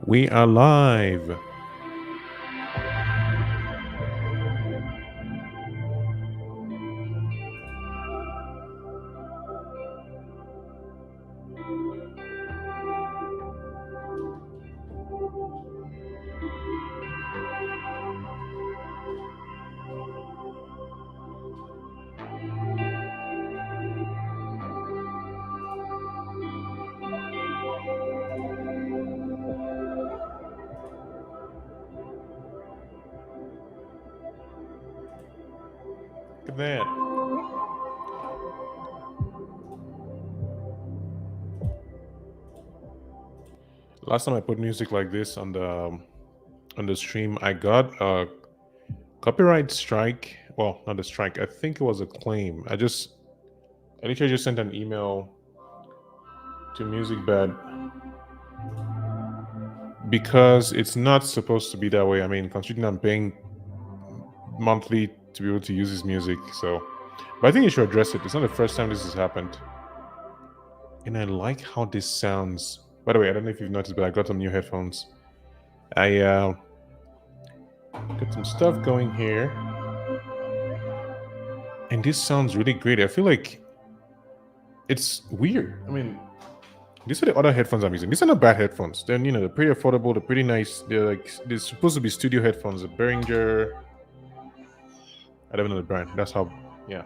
We are live. Look at that. Last time I put music like this on the stream, I got a copyright strike. Well, not a strike. I think it was a claim. I literally just sent an email to MusicBed because it's not supposed to be that way. I mean, considering I'm paying monthly to be able to use this music, so. But I think you should address it. It's not the first time this has happened. And I like how this sounds. By the way, I don't know if you've noticed, but I got some new headphones. I got some stuff going here. And this sounds really great. I feel like it's weird. I mean, these are the other headphones I'm using. These are not bad headphones. They're pretty affordable. They're pretty nice. They're supposed to be studio headphones. The Behringer. I don't know the brand. That's how, yeah.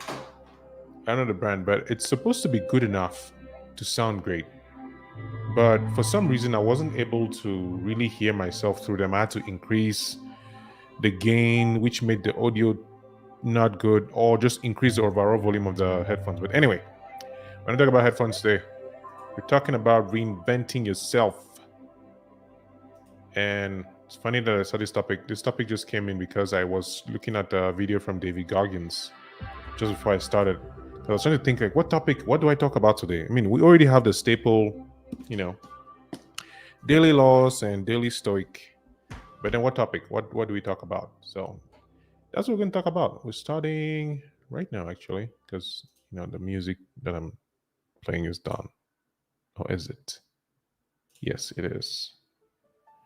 I don't know the brand, but it's supposed to be good enough to sound great. But for some reason, I wasn't able to really hear myself through them. I had to increase the gain, which made the audio not good, or just increase the overall volume of the headphones. But anyway, when I talk about headphones today, we're talking about reinventing yourself. And it's funny that I saw this topic. This topic just came in because I was looking at a video from David Goggins just before I started. So I was trying to think, like, what do I talk about today? I mean, we already have the staple, daily laws and daily stoic. But then what topic? What do we talk about? So that's what we're going to talk about. We're starting right now, actually, because the music that I'm playing is done. Or is it? Yes, it is.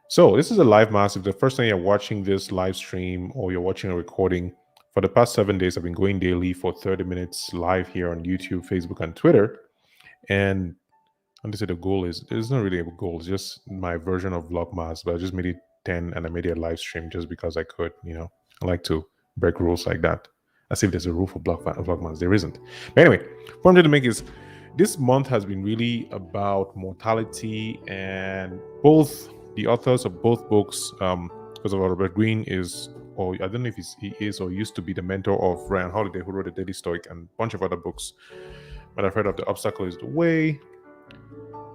So this is a live mass. If the first time you're watching this live stream or you're watching a recording, for the past 7 days, I've been going daily for 30 minutes live here on YouTube, Facebook, and Twitter. And I'm just say the goal is, there's not really a goal. It's just my version of Vlogmas, but I just made it 10 and I made it a live stream just because I could, I like to break rules like that. As if there's a rule for Vlogmas. There isn't. But anyway, what I'm trying to make is, this month has been really about mortality, and both the authors of both books, because of Robert Greene is, or I don't know if he is or used to be the mentor of Ryan Holiday, who wrote The Daily Stoic and a bunch of other books. But I've heard of The Obstacle is the Way.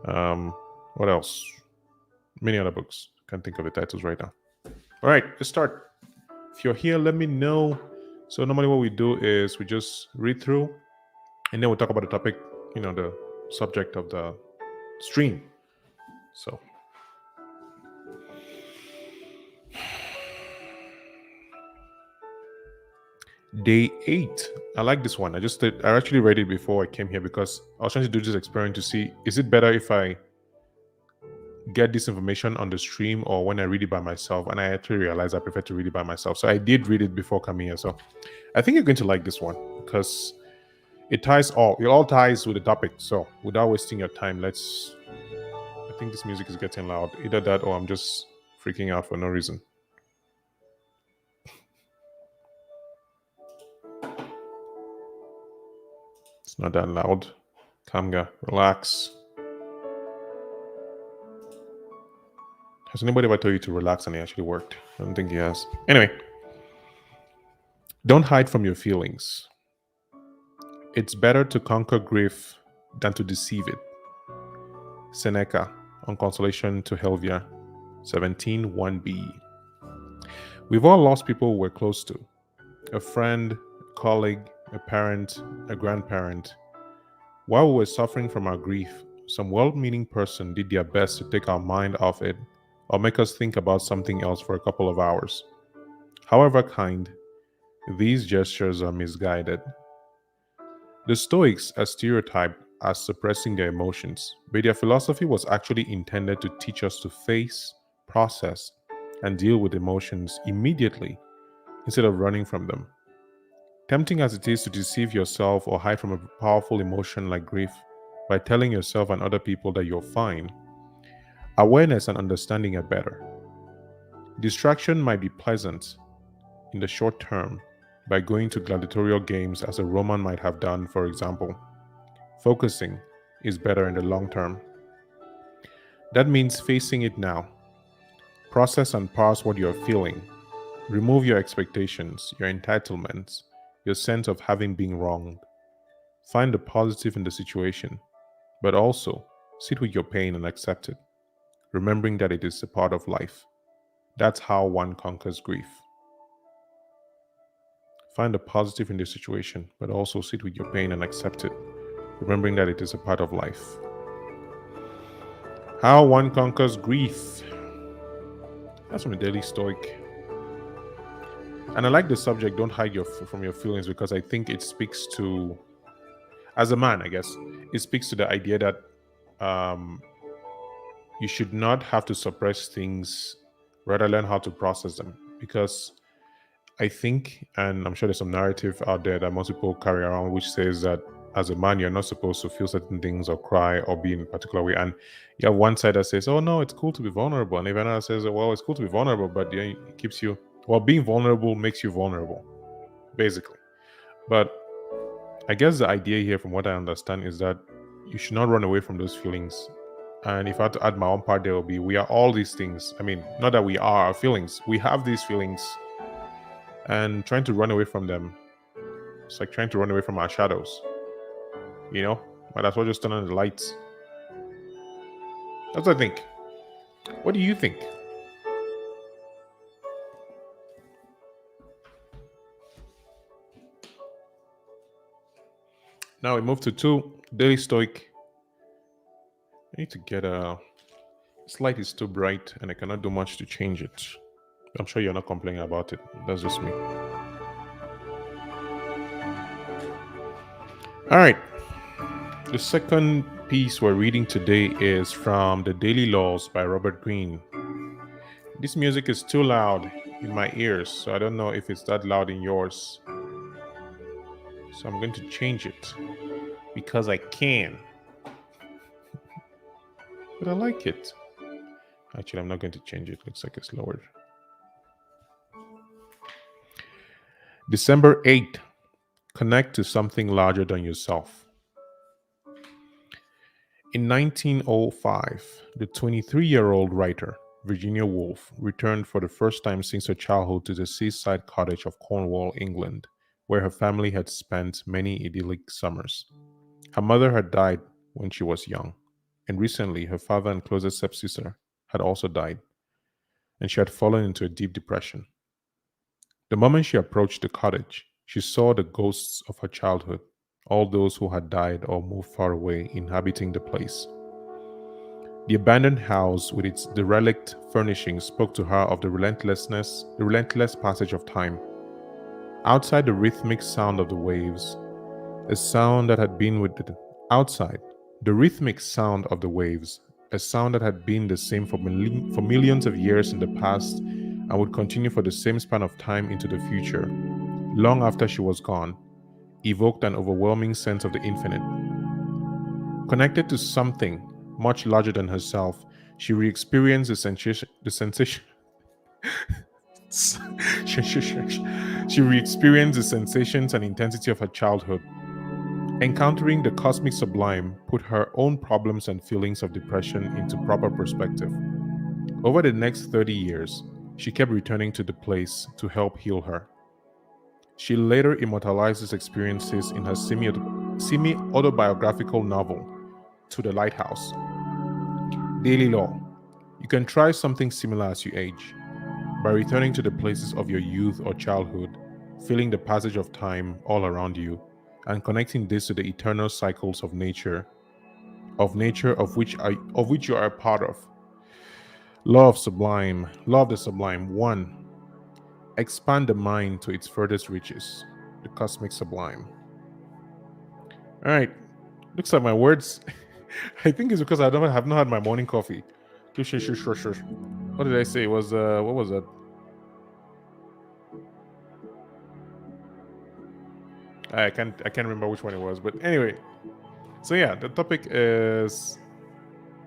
What else? Many other books. Can't think of the titles right now. All right, let's start. If you're here, let me know. So normally what we do is we just read through, and then we'll talk about the topic, the subject of the stream. So day 8. I like this one. I actually read it before I came here because I was trying to do this experiment to see, is it better if I get this information on the stream or when I read it by myself? And I actually realized I prefer to read it by myself. So I did read it before coming here. So I think you're going to like this one because it all ties with the topic. So without wasting your time, I think this music is getting loud. Either that or I'm just freaking out for no reason. It's not that loud. Kamga, relax. Has anybody ever told you to relax and it actually worked? I don't think he has. Anyway, don't hide from your feelings. It's better to conquer grief than to deceive it. Seneca, on Consolation to Helvia, 17:1b. We've all lost people we're close to: a friend, a colleague, a parent, a grandparent. While we were suffering from our grief, some well meaning person did their best to take our mind off it or make us think about something else for a couple of hours. However kind, these gestures are misguided. The Stoics are stereotyped as suppressing their emotions, but their philosophy was actually intended to teach us to face, process, and deal with emotions immediately instead of running from them. Tempting as it is to deceive yourself or hide from a powerful emotion like grief by telling yourself and other people that you're fine, awareness and understanding are better. Distraction might be pleasant in the short term by going to gladiatorial games as a Roman might have done, for example. Focusing is better in the long term. That means facing it now. Process and parse what you're feeling. Remove your expectations, your entitlements, your sense of having been wronged. Find the positive in the situation, but also sit with your pain and accept it, remembering that it is a part of life. That's how one conquers grief. Find the positive in the situation, but also sit with your pain and accept it, remembering that it is a part of life. How one conquers grief. That's from a Daily Stoic. And I like the subject, don't hide from your feelings, because I think it speaks to, as a man, I guess, it speaks to the idea that um, you should not have to suppress things, rather learn how to process them. Because I think, and I'm sure there's some narrative out there that most people carry around, which says that as a man, you're not supposed to feel certain things or cry or be in a particular way. And you have one side that says, oh, no, it's cool to be vulnerable. And even another says, well, it's cool to be vulnerable, but it keeps you, well, being vulnerable makes you vulnerable, basically. But I guess the idea here, from what I understand, is that you should not run away from those feelings. And if I had to add my own part, there will be, we are all these things. I mean, not that we are our feelings, we have these feelings, and trying to run away from them, it's like trying to run away from our shadows. You know, might as well just turn on the lights. That's what I think. What do you think? Now we move to 2, Daily Stoic. I need to get a. This light is too bright and I cannot do much to change it. I'm sure you're not complaining about it. That's just me. All right. The second piece we're reading today is from The Daily Laws by Robert Greene. This music is too loud in my ears, so I don't know if it's that loud in yours. So I'm going to change it because I can. But I like it. Actually, I'm not going to change it. Looks like it's lowered. December 8th. Connect to something larger than yourself. In 1905, the 23-year-old writer, Virginia Woolf, returned for the first time since her childhood to the seaside cottage of Cornwall, England, where her family had spent many idyllic summers. Her mother had died when she was young, and recently her father and closest stepsister had also died, and she had fallen into a deep depression. The moment she approached the cottage, she saw the ghosts of her childhood, all those who had died or moved far away, inhabiting the place. The abandoned house with its derelict furnishings spoke to her of the relentless passage of time. Outside the rhythmic sound of the waves, a sound that had been with the outside, the rhythmic sound of the waves, a sound that had been the same for millions of years in the past and would continue for the same span of time into the future, long after she was gone, evoked an overwhelming sense of the infinite. Connected to something much larger than herself, she re-experienced the sensation. She re-experienced the sensations and intensity of her childhood. Encountering the cosmic sublime put her own problems and feelings of depression into proper perspective. Over the next 30 years, she kept returning to the place to help heal her. She later immortalized these experiences in her semi autobiographical novel, To the Lighthouse. Daily Law. You can try something similar as you age by returning to the places of your youth or childhood, feeling the passage of time all around you, and connecting this to the eternal cycles of which you are a part of. Law of the sublime. 1. Expand the mind to its furthest reaches, the cosmic sublime. All right, looks like my words. I think it's because I don't have not had my morning coffee. Sure, sure, sure, sure. What did I say? It was what was that? I can't remember which one it was, but anyway. So yeah, the topic is,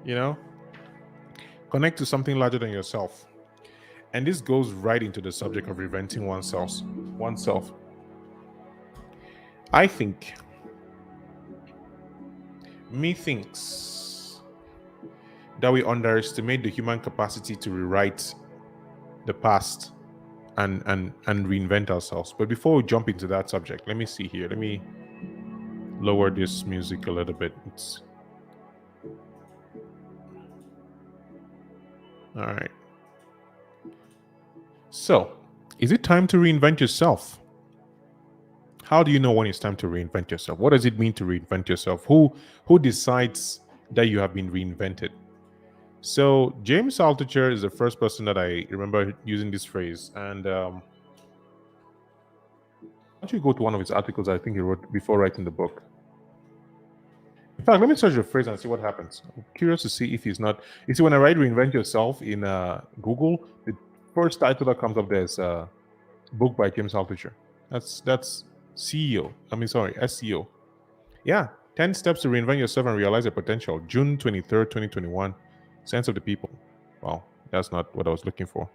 you know, connect to something larger than yourself. And this goes right into the subject of reinventing oneself. I think methinks that we underestimate the human capacity to rewrite the past and reinvent ourselves. But before we jump into that subject, let me see here. Let me lower this music a little bit. It's all right. So, is it time to reinvent yourself? How do you know when it's time to reinvent yourself? What does it mean to reinvent yourself? Who decides that you have been reinvented? So James Altucher is the first person that I remember using this phrase, and actually go to one of his articles I think he wrote before writing the book. In fact, let me search the phrase and see what happens. I'm curious to see if he's not. You see, when I write "reinvent yourself" in Google, the first title that comes up there is book by James Altucher. That's CEO. I mean, sorry, SEO. Yeah, 10 steps to reinvent yourself and realize your potential. June 23rd, 2021. Sense of the people. Wow, that's not what I was looking for.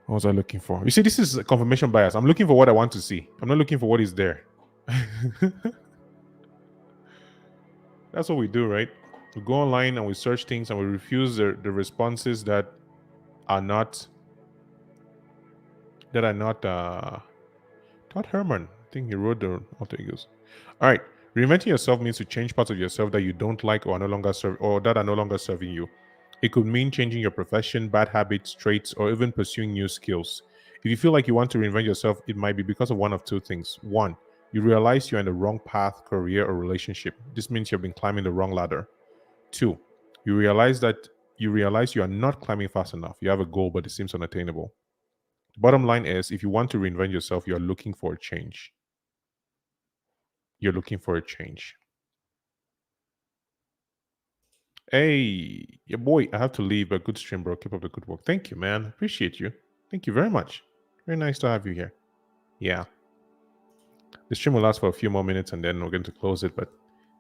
What was I looking for? You see, this is confirmation bias. I'm looking for what I want to see. I'm not looking for what is there. That's what we do, right? We go online and we search things and we refuse the responses that are not Todd Herman. I think he wrote the alter egos. All right. Reinventing yourself means to change parts of yourself that you don't like or are no longer or that are no longer serving you. It could mean changing your profession, bad habits, traits, or even pursuing new skills. If you feel like you want to reinvent yourself, it might be because of one of two things. One, you realize you're in the wrong path, career, or relationship. This means you've been climbing the wrong ladder. Two, you realize you are not climbing fast enough. You have a goal, but it seems unattainable. The bottom line is, if you want to reinvent yourself, you are looking for a change. You're looking for a change. Hey, your boy, I have to leave, but good stream, bro. Keep up the good work. Thank you, man. Appreciate you. Thank you very much. Very nice to have you here. Yeah. The stream will last for a few more minutes and then we're going to close it. But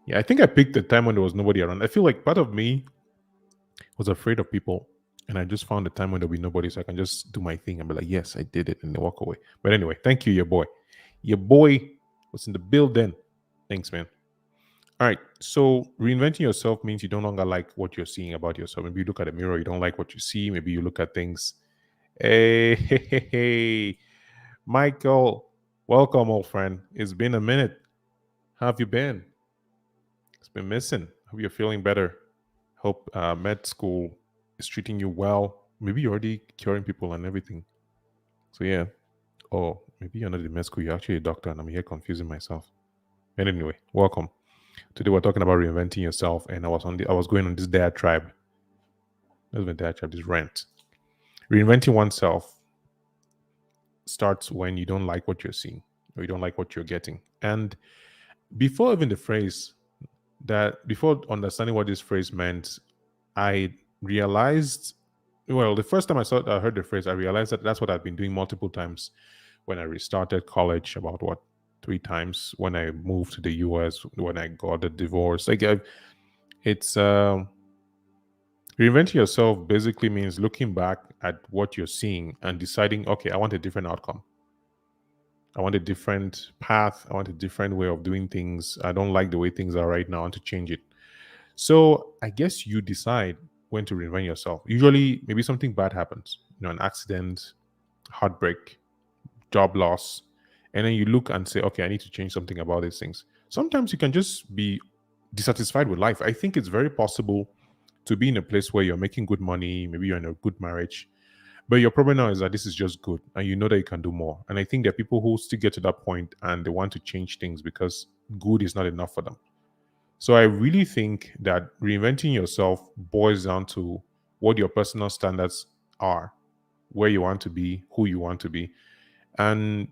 yeah, I think I picked the time when there was nobody around. I feel like part of me was afraid of people. And I just found the time when there'll be nobody, so I can just do my thing and be like, yes, I did it, and then walk away. But anyway, thank you, your boy. Your boy was in the building. Thanks, man. All right. So reinventing yourself means you no longer like what you're seeing about yourself. Maybe you look at a mirror, you don't like what you see. Maybe you look at things. Hey, hey, hey, hey. Michael, welcome, old friend. It's been a minute. How have you been? It's been missing. Hope you're feeling better. Hope med school is treating you well. Maybe you're already curing people and everything. So yeah. Oh, maybe you're not in med school. You're actually a doctor, and I'm here confusing myself. And anyway, welcome. Today we're talking about reinventing yourself, and I was going on this diatribe. Not even diatribe, this rant. Reinventing oneself starts when you don't like what you're seeing or you don't like what you're getting. And before even the phrase before understanding what this phrase meant, I realized, well, the first time I heard the phrase, I realized that that's what I've been doing multiple times when I restarted college, about what, 3 times, when I moved to the US, when I got a divorce. It's reinventing yourself basically means looking back at what you're seeing and deciding, okay, I want a different outcome. I want a different path. I want a different way of doing things. I don't like the way things are right now. I want to change it. So I guess you decide when to reinvent yourself. Usually, maybe something bad happens, an accident, heartbreak, job loss, and then you look and say, okay, I need to change something about these things. Sometimes you can just be dissatisfied with life. I think it's very possible to be in a place where you're making good money, maybe you're in a good marriage, but your problem now is that this is just good and you know that you can do more. And I think there are people who still get to that point and they want to change things because good is not enough for them. So I really think that reinventing yourself boils down to what your personal standards are, where you want to be, who you want to be. And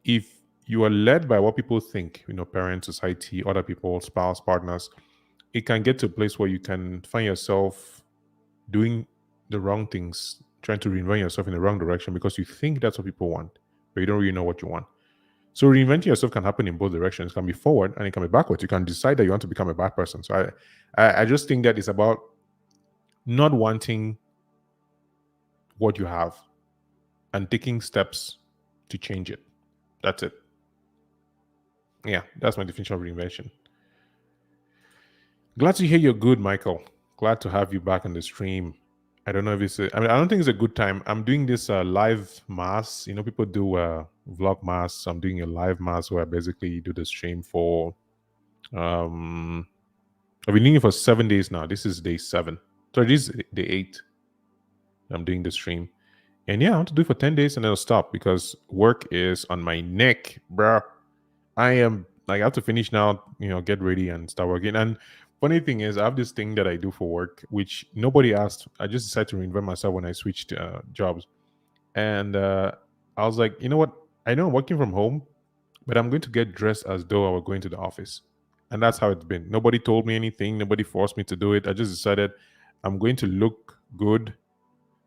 if you are led by what people think, parents, society, other people, spouse, partners, it can get to a place where you can find yourself doing the wrong things, trying to reinvent yourself in the wrong direction because you think that's what people want, but you don't really know what you want. So reinventing yourself can happen in both directions. It can be forward and it can be backwards. You can decide that you want to become a bad person. So I just think that it's about not wanting what you have and taking steps to change it. That's it. Yeah, that's my definition of reinvention. Glad to hear you're good, Michael. Glad to have you back on the stream. I don't know if I don't think it's a good time. I'm doing this live mass. People do vlog mass. I'm doing a live mass where I basically do the stream for, I've been doing it for 7 days now. This is day 7. So this is day 8. I'm doing the stream. And yeah, I want to do it for 10 days and then I'll stop because work is on my neck, bruh. I have to finish now, get ready and start working. And funny thing is, I have this thing that I do for work, which nobody asked. I just decided to reinvent myself when I switched jobs. And I was like, you know what? I know I'm working from home, but I'm going to get dressed as though I were going to the office. And that's how it's been. Nobody told me anything. Nobody forced me to do it. I just decided I'm going to look good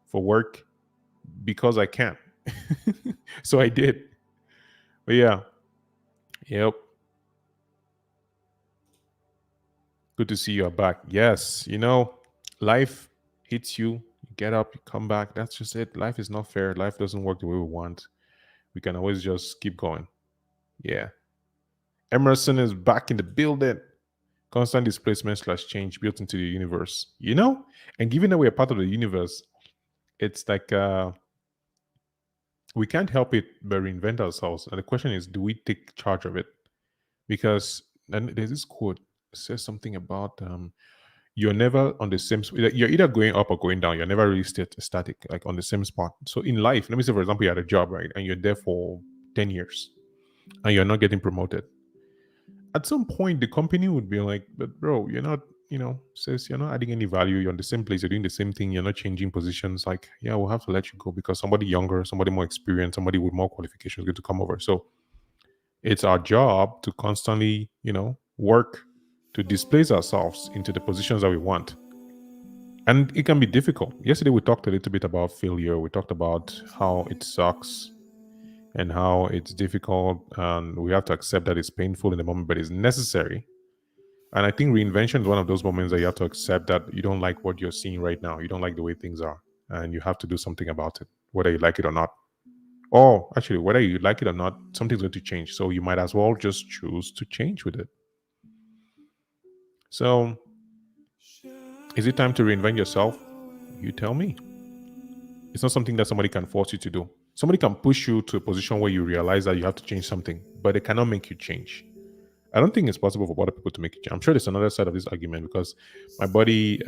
for work because I can. So I did. But yeah. Yep. Good to see you're back. Yes, life hits you, you get up, you come back. That's just it. Life is not fair. Life doesn't work the way we want. We can always just keep going. Yeah. Emerson is back in the building. Constant displacement / change built into the universe. And given that we're part of the universe, it's like we can't help it but reinvent ourselves. And the question is, do we take charge of it? Because and there's this quote that says something about you're never on the same you're either going up or going down. You're never really static, like on the same spot. So in life, let me say, for example, you're at a job, right, and you're there for 10 years and you're not getting promoted. At some point the company would be like, but bro, you're not, says you're not adding any value. You're in the same place, you're doing the same thing, you're not changing positions. Like, yeah, we'll have to let you go because somebody younger, somebody more experienced, somebody with more qualifications is going to come over. So it's our job to constantly, work to displace ourselves into the positions that we want. And it can be difficult. Yesterday, we talked a little bit about failure. We talked about how it sucks and how it's difficult. And we have to accept that it's painful in the moment, but it's necessary. And I think reinvention is one of those moments that you have to accept that you don't like what you're seeing right now. You don't like the way things are. And you have to do something about it, whether you like it or not. Or actually, whether you like it or not, something's going to change. So you might as well just choose to change with it. So, is it time to reinvent yourself? You tell me. It's not something that somebody can force you to do. Somebody can push you to a position where you realize that you have to change something, but they cannot make you change. I don't think it's possible for other people to make it change. I'm sure there's another side of this argument because my buddy,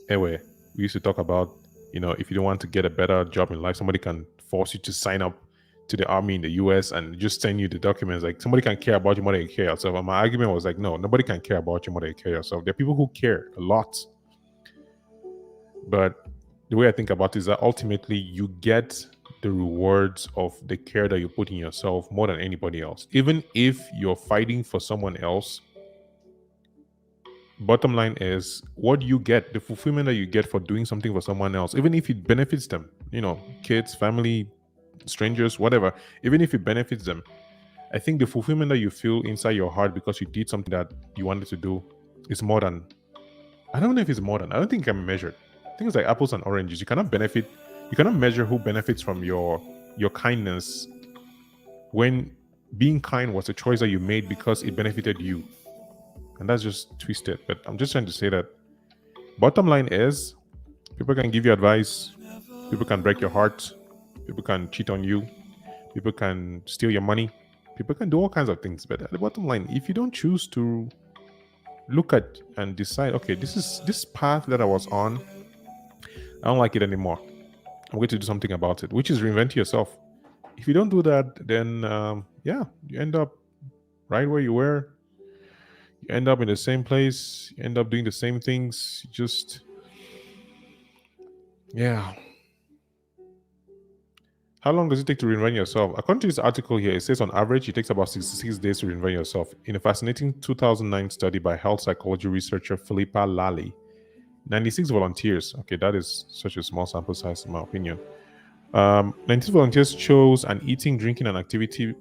anyway, we used to talk about, if you don't want to get a better job in life, somebody can force you to sign up to the army in the US and just send you the documents. Like somebody can care about you more than you care yourself. And my argument was like, no, nobody can care about you more than you care yourself. There are people who care a lot. But the way I think about it is that ultimately you get the rewards of the care that you put in yourself more than anybody else. Even if you're fighting for someone else, bottom line is what you get, the fulfillment that you get for doing something for someone else, even if it benefits them, kids, family, strangers, whatever, even if it benefits them, I think the fulfillment that you feel inside your heart because you did something that you wanted to do is more than, I don't know if it's more than, I don't think it can be measured. Things like apples and oranges, you cannot measure who benefits from your kindness when being kind was a choice that you made because it benefited you. And that's just twisted. But I'm just trying to say that Bottom line is, people can give you advice, people can break your heart, people can cheat on you, people can steal your money, people can do all kinds of things. But at the bottom line, if you don't choose to look at and decide, okay, this path that I was on, I don't like it anymore. I'm going to do something about it, which is reinvent yourself. If you don't do that, then yeah, you end up right where you were. You end up in the same place. You end up doing the same things. Just yeah. How long does it take to reinvent yourself? According to this article here, it says on average it takes about 66 days to reinvent yourself. In a fascinating 2009 study by health psychology researcher Philippa Lally, 96 volunteers. Okay, that is such a small sample size, in my opinion. 96 volunteers chose an eating, drinking, and activity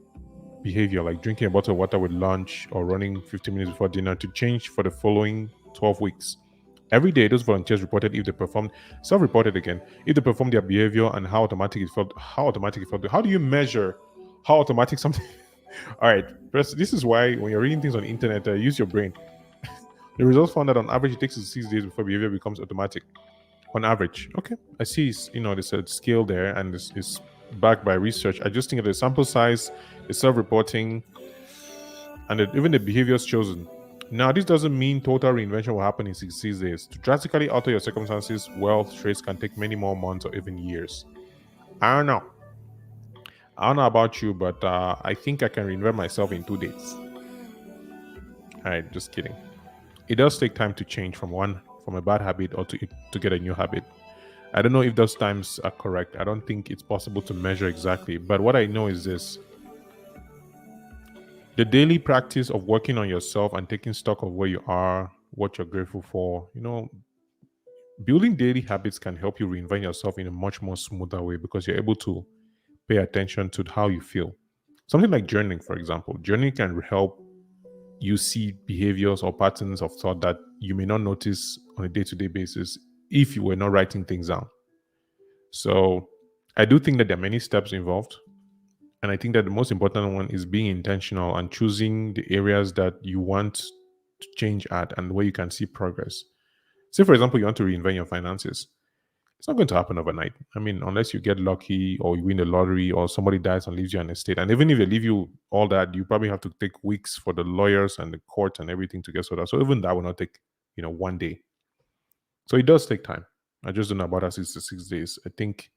behavior like drinking a bottle of water with lunch or running 15 minutes before dinner to change for the following 12 weeks. Every day, those volunteers reported if they performed, self-reported again, if they performed their behavior and how automatic it felt. How automatic it felt. How do you measure how automatic something? All right, this is why when you're reading things on the internet, use your brain. The results found that on average, it takes 6 days before behavior becomes automatic. On average, okay, I see. There's a scale there, and it's backed by research. I just think of the sample size, the self-reporting, and even the behaviors chosen. Now, this doesn't mean total reinvention will happen in 66 days. To drastically alter your circumstances, wealth, traits can take many more months or even years. I don't know. I don't know about you, but I think I can reinvent myself in 2 days. All right, just kidding. It does take time to change from a bad habit or to get a new habit. I don't know if those times are correct. I don't think it's possible to measure exactly. But what I know is this: the daily practice of working on yourself and taking stock of where you are, what you're grateful for, building daily habits can help you reinvent yourself in a much more smoother way because you're able to pay attention to how you feel. Something like journaling, for example. Journaling can help you see behaviors or patterns of thought that you may not notice on a day-to-day basis if you were not writing things down. So I do think that there are many steps involved. And I think that the most important one is being intentional and choosing the areas that you want to change at and where you can see progress. Say, for example, you want to reinvent your finances. It's not going to happen overnight. I mean, unless you get lucky or you win the lottery or somebody dies and leaves you an estate. And even if they leave you all that, you probably have to take weeks for the lawyers and the court and everything to get sorted out. So even that will not take, one day. So it does take time. I just don't know about that 66 days. I think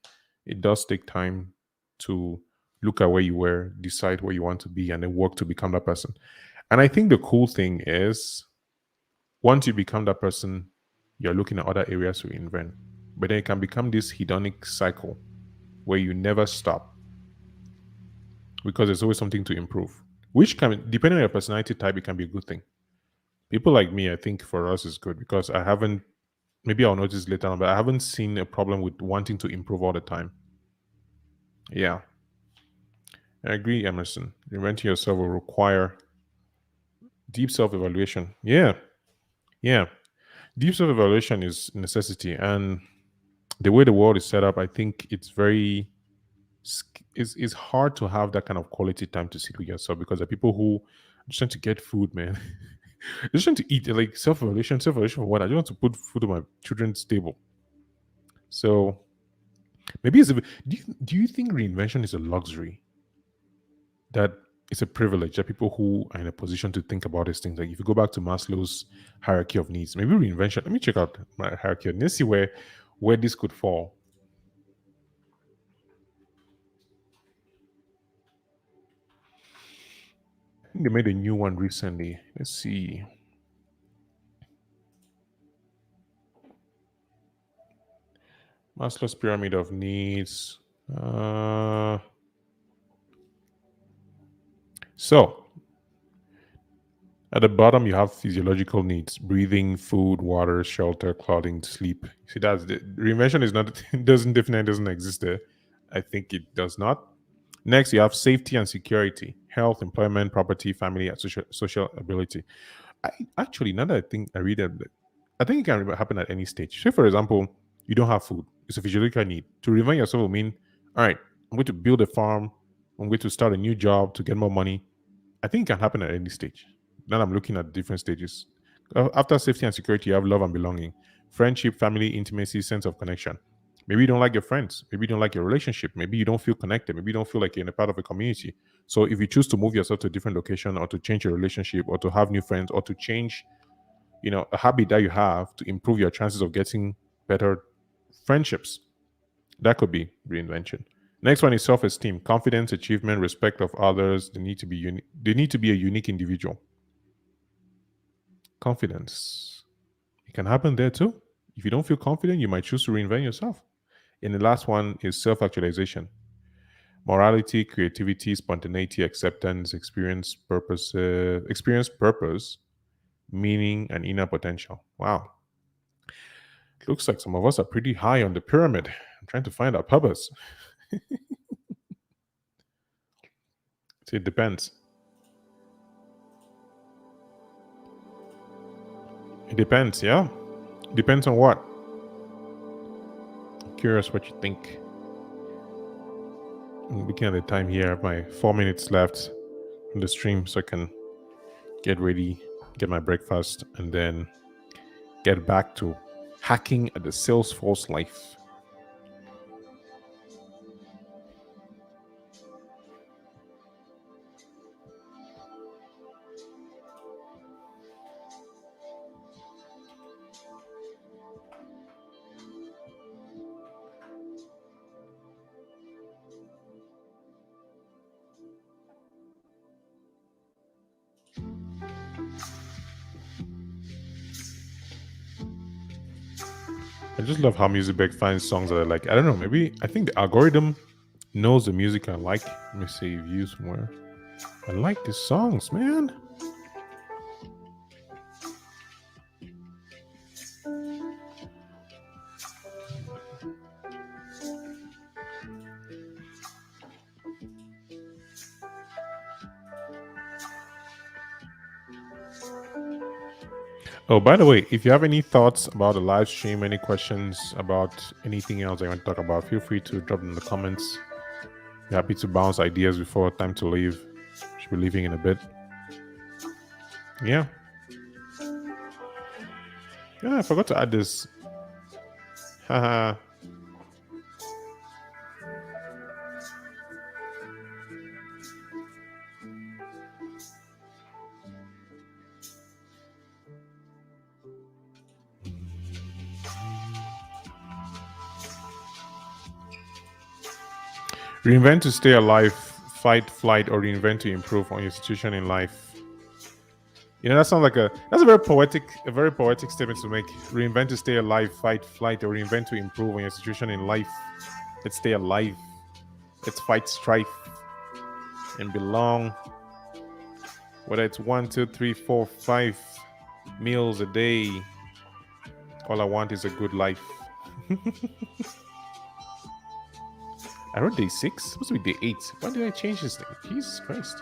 it does take time to look at where you were, decide where you want to be, and then work to become that person. And I think the cool thing is once you become that person, you're looking at other areas to reinvent. But then it can become this hedonic cycle where you never stop because there's always something to improve, which can, depending on your personality type, it can be a good thing. People like me, I think for us is good because I haven't, maybe I'll notice later on, but I haven't seen a problem with wanting to improve all the time. Yeah, I agree, Emerson. Reinventing yourself will require deep self evaluation. Yeah, yeah. Deep self evaluation is a necessity. And the way the world is set up, I think it's very it's hard to have that kind of quality time to sit with yourself because there are people who are just trying to get food, man. They're just trying to eat. They're like self evaluation for what? I just want to put food on my children's table. So maybe do you think reinvention is a luxury? That it's a privilege that people who are in a position to think about these things. Like if you go back to Maslow's hierarchy of needs, maybe reinvention. Let me check out my hierarchy of needs. Let's see where this could fall. I think they made a new one recently. Let's see. Maslow's pyramid of needs. So at the bottom, you have physiological needs: breathing, food, water, shelter, clothing, sleep. See, that's the reinvention is not doesn't exist there. I think it does not. Next, you have safety and security: health, employment, property, family, and social ability. I actually, now that I read it, I think it can happen at any stage. Say, for example, you don't have food; it's a physiological need. To reinvent yourself will mean, all right, I'm going to build a farm. I'm going to start a new job to get more money. I think it can happen at any stage. Now I'm looking at different stages. After safety and security, you have love and belonging. friendship, family, intimacy, sense of connection. Maybe you don't like your friends. Maybe you don't like your relationship. Maybe you don't feel connected. Maybe you don't feel like you're in a part of a community. So if you choose to move yourself to a different location, or to change your relationship, or to have new friends, or to change, a habit that you have to improve your chances of getting better friendships, that could be reinvention. Next one is self-esteem, confidence, achievement, respect of others. They need to be They need to be a unique individual. Confidence. It can happen there too. If you don't feel confident, you might choose to reinvent yourself. And the last one is self-actualization. Morality, creativity, spontaneity, acceptance, experience purpose, meaning, and inner potential. Wow. It looks like some of us are pretty high on the pyramid. I'm trying to find our purpose. So it depends. It depends, yeah. Depends on what. Curious what you think. I'm looking at the time here. I have my 4 minutes left on the stream, so I can get ready, get my breakfast, and then get back to hacking at the Salesforce life. I just love how Music finds songs that I like. I don't know, maybe I think the algorithm knows the music I like. Let me see views somewhere. I like these songs, man. Oh, by the way, if you have any thoughts about the live stream, any questions about anything else I want to talk about, feel free to drop them in the comments. Be happy to bounce ideas before time to leave. Should be leaving in a bit. Yeah. Yeah, I forgot to add this. Haha. Reinvent to stay alive, fight, flight, or reinvent to improve on your situation in life. That sounds like that's a very poetic statement to make. Reinvent to stay alive, fight, flight, or reinvent to improve on your situation in life. Let's stay alive. Let's fight strife and belong. Whether it's 1, 2, 3, 4, 5 meals a day, all I want is a good life. I wrote day 6. It's supposed to be day 8. Why did I change this thing? Jesus Christ.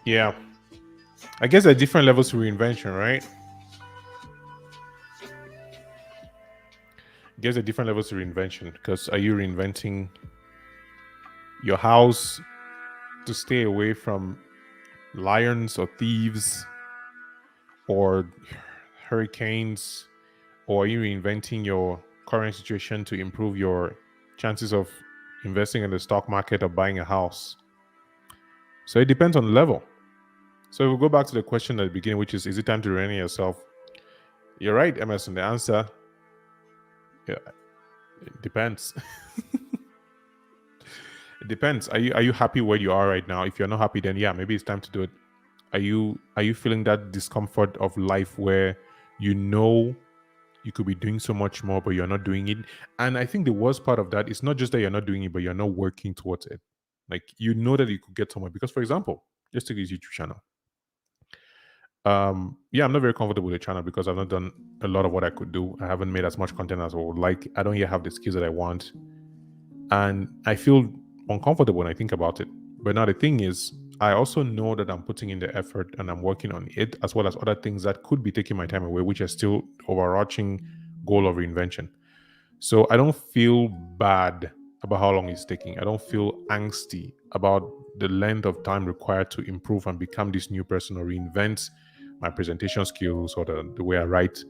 Yeah. I guess there are different levels to reinvention, right? I guess there are different levels to reinvention, because are you reinventing your house to stay away from lions or thieves or hurricanes, or are you reinventing your current situation to improve your chances of investing in the stock market or buying a house? So it depends on the level. So we'll go back to the question at the beginning, which is it time to reinvent yourself? You're right, Emerson. The answer, yeah, it depends. It depends. Are you happy where you are right now? If you're not happy, then yeah, maybe it's time to do it. Are you feeling that discomfort of life where you could be doing so much more, but you're not doing it? And I think the worst part of that is not just that you're not doing it, but you're not working towards it. Like, that you could get somewhere. Because, for example, just take this YouTube channel. Yeah, I'm not very comfortable with the channel because I've not done a lot of what I could do. I haven't made as much content as I would like. I don't yet have the skills that I want. And I feel uncomfortable when I think about it. But now the thing is, I also know that I'm putting in the effort and I'm working on it, as well as other things that could be taking my time away, which are still overarching goal of reinvention. So I don't feel bad about how long it's taking. I don't feel angsty about the length of time required to improve and become this new person or reinvent my presentation skills or the way I write,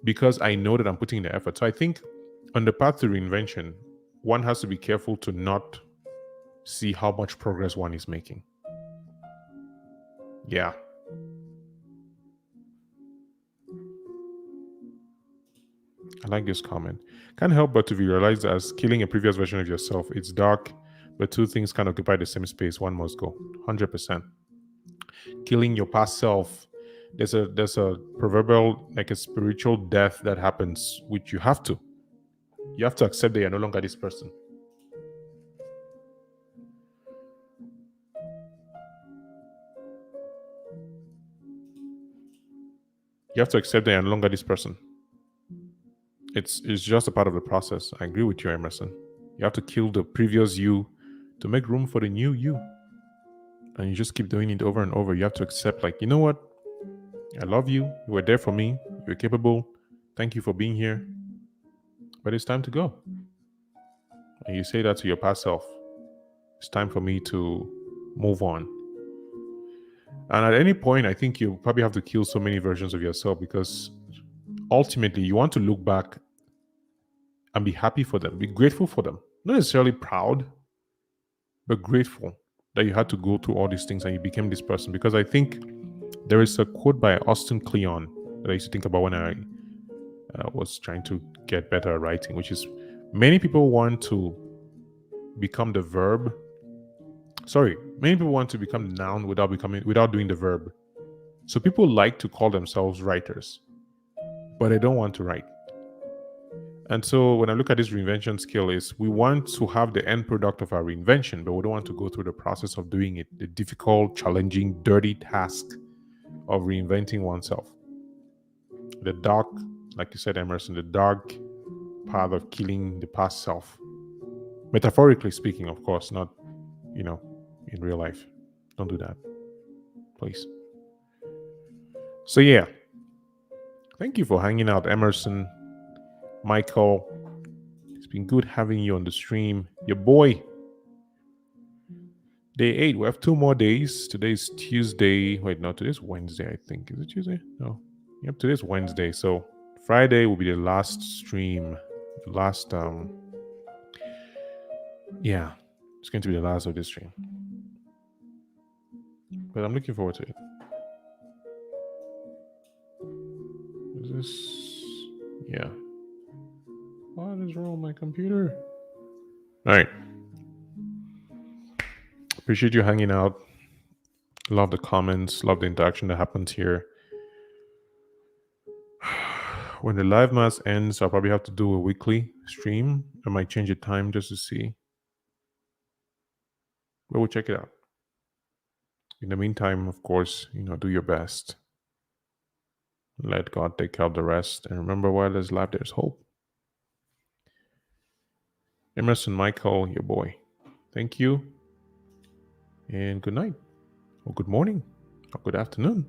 because I know that I'm putting in the effort. So I think on the path to reinvention, one has to be careful to not see how much progress one is making. Yeah. I like this comment. Can't help but to be realized as killing a previous version of yourself. It's dark, but two things can occupy the same space. One must go. 100%. Killing your past self. There's a proverbial, like a spiritual death that happens, which you have to. You have to accept that you're no longer this person. You have to accept that you're no longer this person. It's just a part of the process. I agree with you, Emerson. You have to kill the previous you to make room for the new you. And you just keep doing it over and over. You have to accept, like, you know what? I love you. You were there for me. You're capable. Thank you for being here. But it's time to go. And you say that to your past self. It's time for me to move on. And at any point, I think you probably have to kill so many versions of yourself, because ultimately you want to look back and be happy for them, be grateful for them. Not necessarily proud, but grateful that you had to go through all these things and you became this person. Because I think there is a quote by Austin Kleon that I used to think about when I was trying to get better at writing, which is, many people want to become the verb. Sorry, many people want to become the noun without doing the verb. So people like to call themselves writers, but they don't want to write. And so when I look at this reinvention skill, is we want to have the end product of our reinvention, but we don't want to go through the process of doing it, the difficult, challenging, dirty task of reinventing oneself. The dark, like you said, Emerson, the dark path of killing the past self. Metaphorically speaking, of course, not, in real life. Don't do that, please. So yeah, thank you for hanging out, Emerson, Michael. It's been good having you on the stream. Your boy. Day 8. We have 2 more days. Today's Tuesday. Wait, no, today's Wednesday, I think. Is it Tuesday? No. Yep, today's Wednesday. So Friday will be the last stream. The last yeah. It's going to be the last of this stream. But I'm looking forward to it. Is this, yeah. What is wrong with my computer? All right. Appreciate you hanging out. Love the comments. Love the interaction that happens here. When the live mass ends, I'll probably have to do a weekly stream. I might change the time just to see. But we'll check it out. In the meantime, of course, do your best. Let God take care of the rest. And remember, while there's life, there's hope. Emerson Michael, your boy. Thank you. And good night. Or good morning. Or good afternoon.